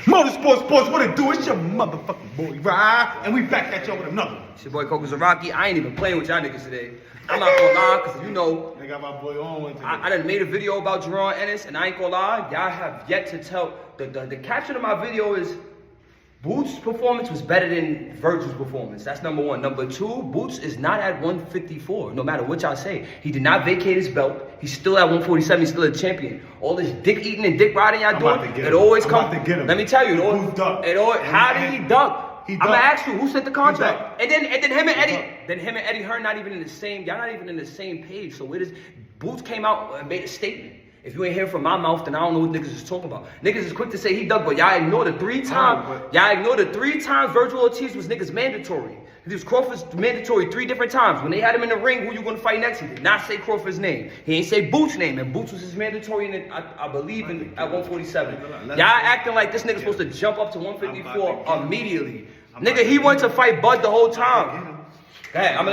Motorsports Sports, what it do? It's your motherfucking boy, right? And we back at y'all with another one. It's your boy Coco Zaraki. I ain't even playing with y'all niggas today. I'm not gonna lie, cause you know, I got my boy on one today. I done made a video about Jaron, ennis, and I ain't gonna lie, y'all have yet to tell. The caption of my video is Boots' performance was better than Vergil's performance. That's number one. Number two, Boots is not at 154, no matter what y'all say. He did not vacate his belt. He's still at 147. He's still a champion. All this dick eating and dick riding y'all doing, it always comes. Let me tell you, how did he duck? I'm gonna ask you, who sent the contract? And then him and Eddie Hearn not even in the same. Y'all not even in the same page. So it is. Boots came out and made a statement. If you ain't hear from my mouth, then I don't know what niggas is talking about. Niggas is quick to say he ducked, but y'all ignored the three times. Vergil Ortiz was niggas mandatory. He was Crawford's mandatory 3 different times. When they had him in the ring, who you gonna fight next? He did not say Crawford's name. He ain't say Boots' name, and Boots was his mandatory I believe at 147. Y'all acting like this nigga's supposed to jump up to 154 immediately. Nigga, he went to fight Bud the whole time. Go ahead, I'm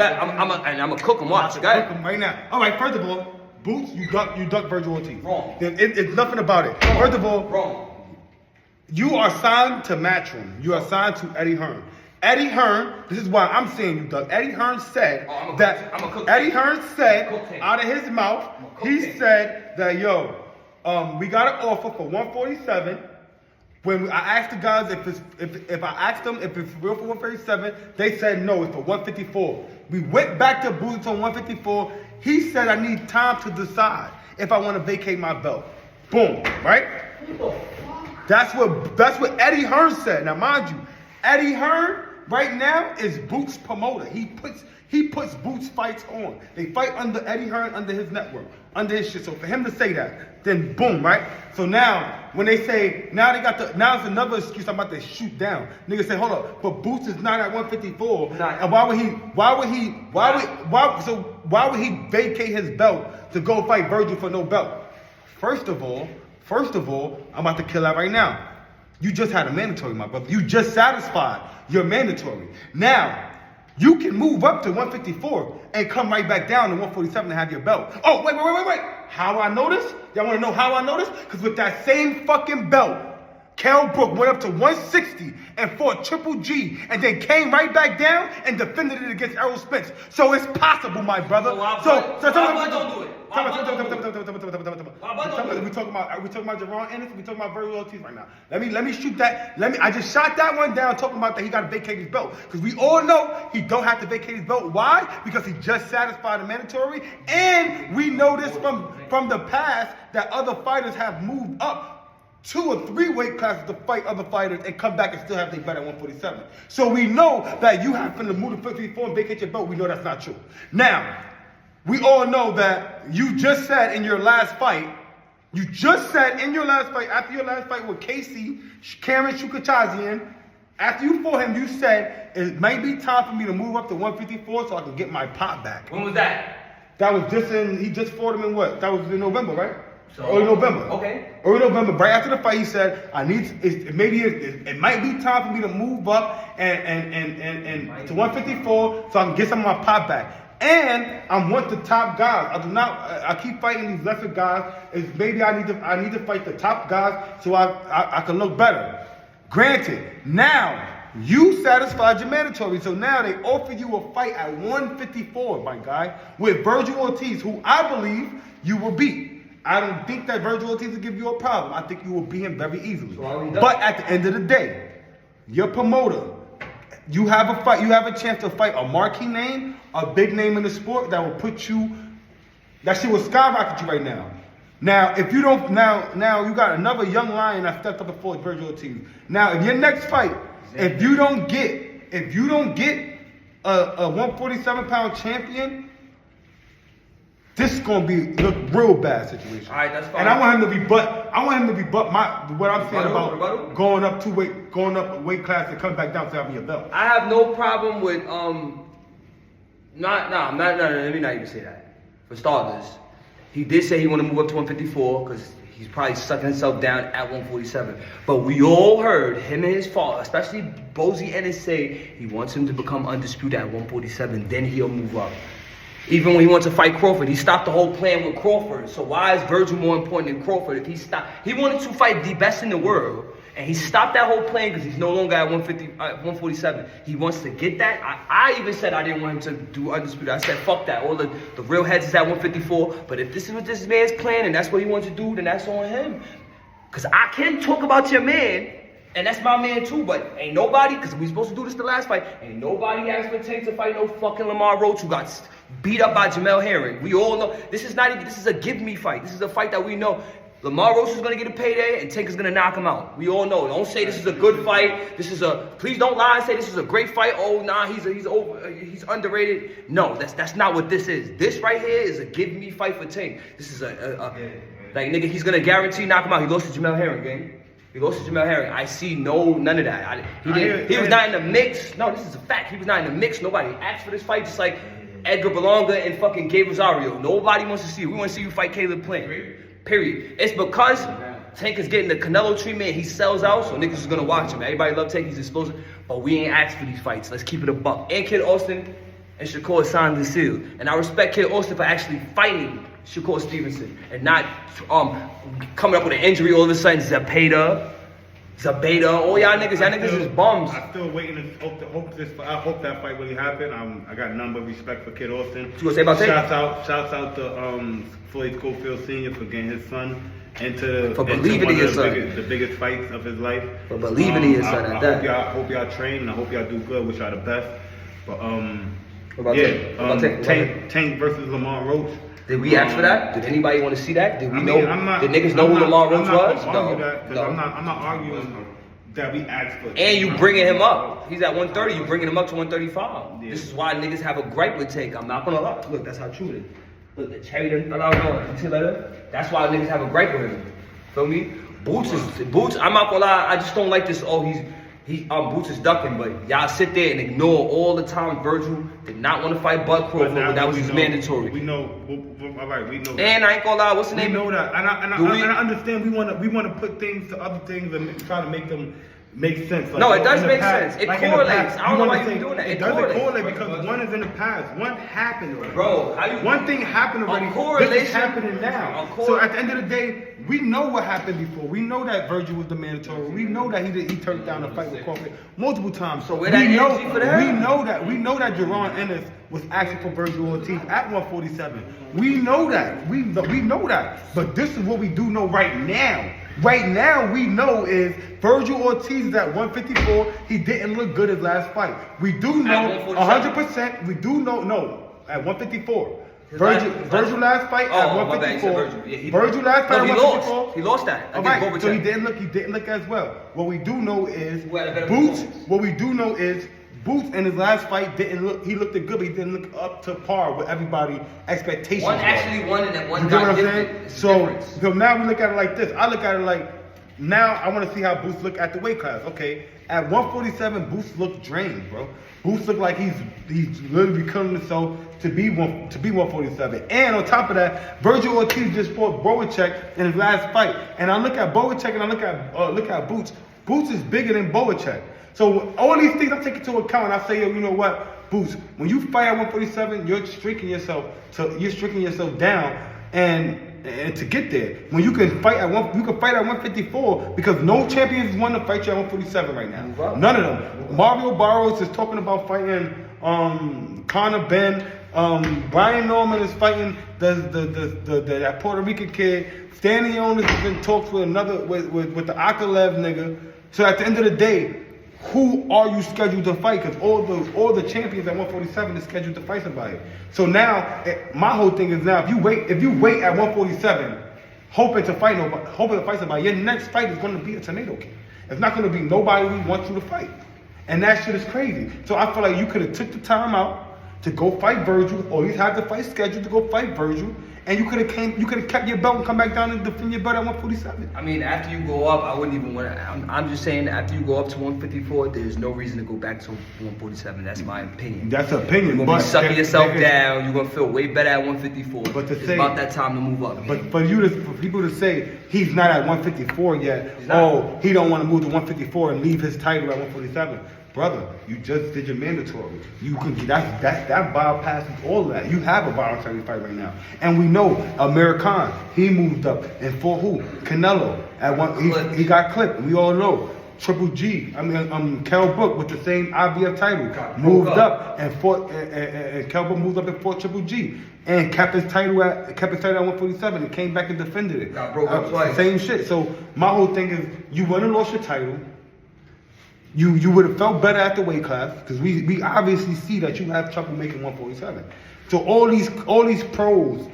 gonna cook him. Watch. Go ahead. Cook him right now. All right, first of all, Boots, you duck Vergil Ortiz. Wrong. It's nothing about it. Wrong. First of all, wrong. You are signed to Matchroom. You are signed to Eddie Hearn. Eddie Hearn, this is why I'm saying you duck. Eddie Hearn said Eddie Hearn said out of his mouth, he said that, yo, we got an offer for 147. When I asked the guys if I asked them if it's real for 137, they said no, it's for 154. We went back to Boots on 154. He said I need time to decide if I want to vacate my belt. Boom, right? That's what Eddie Hearn said. Now, mind you, Eddie Hearn right now is Boots' promoter. He puts Boots fights on. They fight under Eddie Hearn, under his network, under his shit. So for him to say that, then boom, right? So now when they say now it's another excuse I'm about to shoot down. Niggas say, hold up, but Boots is not at 154. And why would he vacate his belt to go fight Vergil for no belt? First of all, I'm about to kill that right now. You just had a mandatory, my brother. You just satisfied your mandatory. Now, you can move up to 154 and come right back down to 147 and have your belt. Oh, wait. How I know this? Y'all want to know how I know this? Because with that same fucking belt, Kell Brook went up to 160 and fought Triple G and then came right back down and defended it against Errol Spence. So it's possible, my brother. So don't do it. We talking about Jaron ennis. We talking about Vergil Ortiz right now. Let me shoot that. I just shot that one down talking about that he got to vacate his belt because we all know he don't have to vacate his belt. Why? Because he just satisfied the mandatory, and we know this from the past that other fighters have moved up 2 or 3 weight classes to fight other fighters and come back and still have their belt at 147. So we know that you have to move to 54 and vacate your belt. We know that's not true. Now, we all know that you just said in your last fight, after your last fight with Casey, Karen Shukachazian, after you fought him, you said it might be time for me to move up to 154 so I can get my pop back. When was that? That was he just fought him in what? That was in November, right? Early November. Okay. Early November, right after the fight, he said, it might be time for me to move up and to 154 so I can get some of my pop back. And I want the top guys. I keep fighting these lesser guys. Maybe I need to fight the top guys so I can look better. Granted, now you satisfied your mandatory, so now they offer you a fight at 154, my guy, with Vergil Ortiz, who I believe you will beat. I don't think that Vergil Ortiz will give you a problem. I think you will beat him very easily. But at the end of the day, your promoter, you have a chance to fight a marquee name, a big name in the sport that will that shit will skyrocket you right now. Now, if you don't, now you got another young lion that stepped up and fought Vergil Ortiz. Now, if your next fight, if you don't get a 147-pound champion, this is gonna look real bad situation. All right, that's fine. And I want him to be what I'm saying about going up a weight class and coming back down to having your belt. I have no problem with let me not even say that. For starters, he did say he want to move up to 154 because he's probably sucking himself down at 147. But we all heard him and his father, especially Bozy Ennis, say he wants him to become undisputed at 147. Then he'll move up. Even when he wants to fight Crawford, he stopped the whole plan with Crawford. So why is Vergil more important than Crawford? If he wanted to fight the best in the world, And he stopped that whole plan because he's no longer at 147. He wants to get that. I even said I didn't want him to do undisputed. I said, fuck that. All the real heads is at 154. But if this is what this man's plan and that's what he wants to do, then that's on him. Because I can talk about your man, and that's my man too, but ain't nobody, because we supposed to do this the last fight, ain't nobody asked for Tank to fight no fucking Lamar Roach who got beat up by Jamel Herring. We all know, this is a give me fight. This is a fight that we know. Lamar Roach is going to get a payday, and Tank is going to knock him out. We all know. Don't say this is a good fight. Please don't lie and say this is a great fight. Oh, nah, he's underrated. No, that's not what this is. This right here is a give me fight for Tank. This is like, nigga, he's going to guarantee knock him out. He lost to Jamel Herring, gang. He lost to Jamel Herring. I see none of that. He was not in the mix. No, this is a fact. He was not in the mix. Nobody asked for this fight, just like Edgar Berlanga and fucking Gabe Rosario. Nobody wants to see you. We want to see you fight Caleb Plant. Period. It's because Tank is getting the Canelo treatment. He sells out, so niggas is gonna watch him. Everybody love Tank. He's explosive, but we ain't asked for these fights. Let's keep it a buck. And Kid Austin and Shakur signed and sealed. And I respect Kid Austin for actually fighting Shakur Stevenson and not coming up with an injury all of a sudden. Zabeda, all y'all niggas is bums. I'm still waiting to I hope that fight really happen. I got none but respect for Kid Austin. What you gonna say about that? Shouts out to Floyd Schofield Sr. for getting his son into believing in his son. The biggest fights of his life. For believing in his son at that. I hope y'all train and I hope y'all do good. Wish y'all the best. But Tank versus Lamar Roach. Did we ask for that? Did anybody want to see that? Did niggas know who Lamar Roach was? No. I'm not arguing that we asked for. And you bringing him up. He's at 130. You bringing him up to 135. Yeah. This is why niggas have a gripe with Tank. I'm not gonna lie. Look, that's how true it is. Look, the cherry done fell out on. You see that? That's why niggas have a gripe with him. Feel me? Boots. I'm not gonna lie. I just don't like this. Oh, Boots is ducking, but y'all sit there and ignore all the time Vergil did not want to fight Bud Crawford, but that was his mandatory. We know, all right, we know. And I ain't gonna lie, what's the name? We know that, and I understand. We want to put things to other things and try to make them make sense. Like, no, it does make sense. It correlates. I don't know why you're doing that. It doesn't correlate because one is in the past. One happened already. Bro, one thing happened already. This is happening now. So at the end of the day, we know what happened before. We know that Vergil was the mandatory. We know that he turned down the fight with Crawford multiple times. So where that energy for that? We know that Jaron Ennis was asking for Vergil Ortiz at 147. We know that. We know that. But this is what we do know right now. Right now, we know is Vergil Ortiz is at 154. He didn't look good his last fight. We do know 100%. We do know at 154. Vergil last fight at 154. Vergil last fight at 154. He lost that. All right, so he didn't look as well. What we do know is Boots. What we do know is Boots in his last fight didn't look. He looked good, but he didn't look up to par with everybody expectations. One actually won, and then one got got different. So now we look at it like this. I look at it like now I want to see how Boots look at the weight class. Okay, at 147, Boots looked drained, bro. Boots look like he's literally killing himself to be 147. And on top of that, Vergil Ortiz just fought Boacek in his last fight. And I look at Boacek and I look at Boots. Boots is bigger than Boacek. So all these things I take into account. I say, yo, you know what, Boots? When you fight at 147, you're striking yourself down, and to get there. When you can fight at 154 because no champions want to fight you at 147 right now. None of them. Mario Barros is talking about fighting Conor Ben. Brian Norman is fighting that Puerto Rican kid. Stanley Jones is in talks with with the Akalev nigga. So at the end of the day, who are you scheduled to fight? Because all the champions at 147 is scheduled to fight somebody. So now, my whole thing is now, if you wait at 147, hoping to fight somebody, your next fight is going to be a tornado kick. It's not going to be nobody we want you to fight, and that shit is crazy. So I feel like you could have took the time out to go fight Vergil, or at least have the fight scheduled to go fight Vergil. And you could have kept your belt and come back down and defend your belt at 147. I mean, after you go up, I wouldn't even want to. I'm just saying, after you go up to 154, there's no reason to go back to 147. That's my opinion. That's an opinion. You're gonna be sucking yourself down. You're gonna feel way better at 154. But it's about that time to move up. But for people to say he's not at 154 yet, he don't want to move to 154 and leave his title at 147. Brother, you just did your mandatory. You can that bypasses all of that. You have a voluntary fight right now. And we know Amir Khan, he moved up and fought who? Canelo. At one, he got clipped. We all know. Triple G, Kell Brook with the same IBF title, moved up and fought, and Kell Brook moved up and fought Triple G, and kept his title at 147, and came back and defended it. Got broke up twice. Same shit. So my whole thing is, you wouldn't have lost your title. You would have felt better at the weight class because we obviously see that you have trouble making 147. So all these pros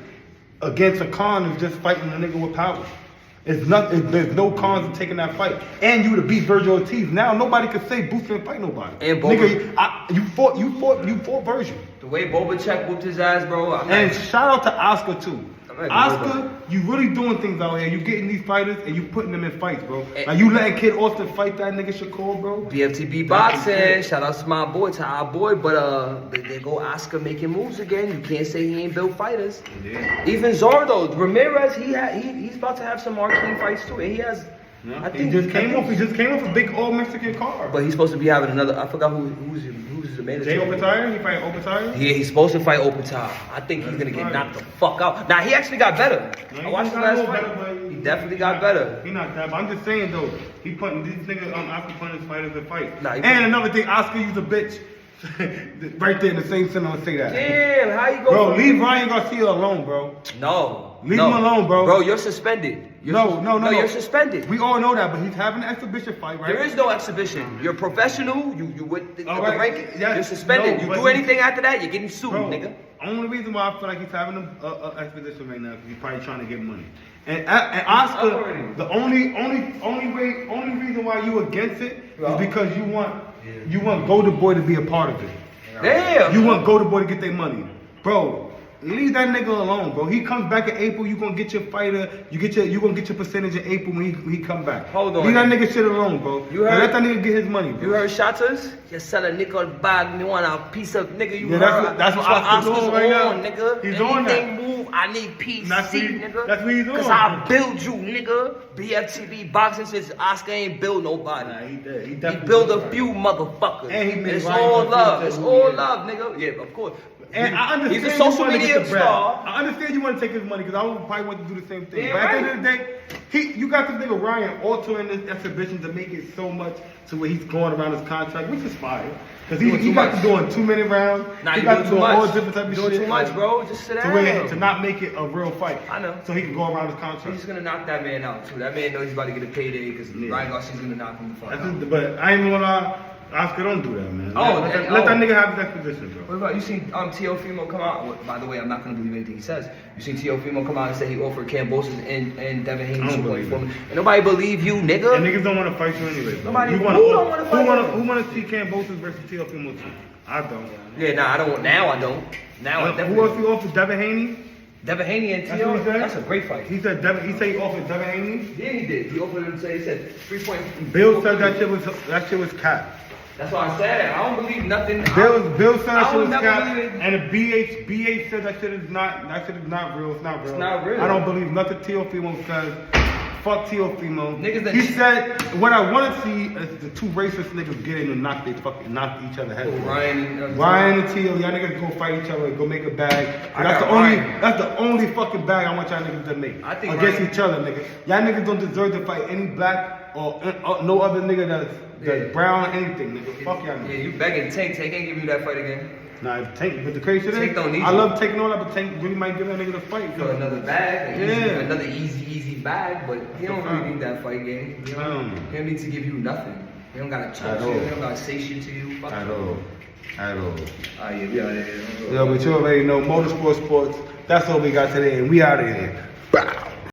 against a con is just fighting a nigga with power. It's nothing. There's no cons of taking that fight. And you would have beat Vergil Ortiz. Now nobody could say Boots didn't fight nobody. And nigga, you fought Vergil. The way Bobacek whooped his ass, bro. And shout out to Oscar too. Oscar, you really doing things out here. You getting these fighters and you putting them in fights, bro. Like you letting Kid Austin fight that nigga Shakur, bro. BFTB boxing. Shout out to my boy, to our boy. But there go Oscar making moves again. You can't say he ain't built fighters. Yeah. Even Zordo, Ramirez, he's about to have some marquee fights too, and he has. Yeah. I think he just came off a big old Mexican card. But he's supposed to be having another. I forgot who's the man. Jay Opataya? He fighting Opataya? Yeah, he's supposed to fight Opataya. I think he's gonna get knocked the fuck out. Now he actually got better. I watched the last fight. He definitely got better. He not that. But I'm just saying though, he putting these niggas Oscar putting his fighters in fight. Nah, and another thing, Oscar, you's a bitch. Right there in the same sentence, say that. Damn, how you go? Bro, leave Ryan Garcia alone, bro. No. Leave him alone, bro. Bro, you're suspended. No, you're suspended. We all know that, but he's having an exhibition fight, right? There is no exhibition. You're professional. You with the rank. Yes, you're suspended. no, you do anything after that, you're getting sued, bro, nigga. Only reason why I feel like he's having an exhibition right now is he's probably trying to get money. And Oscar, the only reason why you against it is because you want Golden Boy to be a part of it. Damn. You want Golden Boy to get their money, bro. Leave that nigga alone, bro. He comes back in April. You gonna get your fighter. You gonna get your percentage in April when he come back. Hold on. Leave that nigga shit alone, bro. You heard? Let that nigga get his money, bro. You heard Shatters? You sell a nickel bag. You want a piece of nigga? You heard? That's what Oscar's doing right now. Nigga. He's doing that. Anything move, I need PC, nigga. That's what he's doing. Cause I build you, nigga. BFTB boxing since Oscar ain't build nobody. Nah, he did. He built a few motherfuckers. And he made it's all love. It's all love, nigga. Yeah, of course. And I understand he's a social media star. I understand you want to take his money because I would probably want to do the same thing. Yeah, but at the end of the day, you got this nigga Ryan altering this exhibition to make it so much to where he's going around his contract, which is fire. Because he got to doing 2 minute rounds. Nah, he got to do all different type of shit. Doing too much, bro. Just sit down. To not make it a real fight. I know. So he can go around his contract. He's just gonna knock that man out too. That man knows he's about to get a payday because Ryan Garcia's gonna knock him the fuck out. But I ain't gonna lie. Oscar, don't do that, man. Let that nigga have his exposition, bro. What about you seen Teofimo come out? Well, by the way, I'm not gonna believe anything he says. You seen Teofimo come out and say he offered Cambosis and Devin Haney $2.4 million. And nobody believe you, nigga. And niggas don't want to fight you anyway. Bro. Nobody don't want to fight you. Who want to see Cambosis versus Teofimo too? I don't. Yeah, nah, I don't. Now I don't. Now I definitely. Who else he offered? Devin Haney. Devin Haney and Teo. That's a great fight. He said he offered Devin Haney. Yeah, he did. He offered him. He said 3 points. Bill said that shit was cap. That's why I said I don't believe nothing. Bill said that shit was cap, and the BH said that shit is not real. It's not real. It's not real. I don't believe nothing Teofimo says. Fuck Teofimo. He said what I want to see is the two racist niggas get in and knock each other heads. Ryan and Teo, y'all niggas go fight each other, go make a bag. That's the only fucking bag I want y'all niggas to make. Against each other, nigga. Y'all niggas don't deserve to fight any black or no other nigga that's brown anything, nigga. Fuck y'all niggas. Yeah, you begging Tank. Tank ain't give you that fight again. Nah, Tank, but the crazy shit is, Tank don't need I you. love taking all that, but Tank really might give that nigga the fight. For another bag, another easy bag, but he don't really need that fight game. He don't need to give you nothing. He don't gotta talk to you. He don't gotta say shit to you. Fuck At all. Yeah, we out of here. Yo, but you already know Motorsport Sports. That's all we got today, and we out of here. Bow.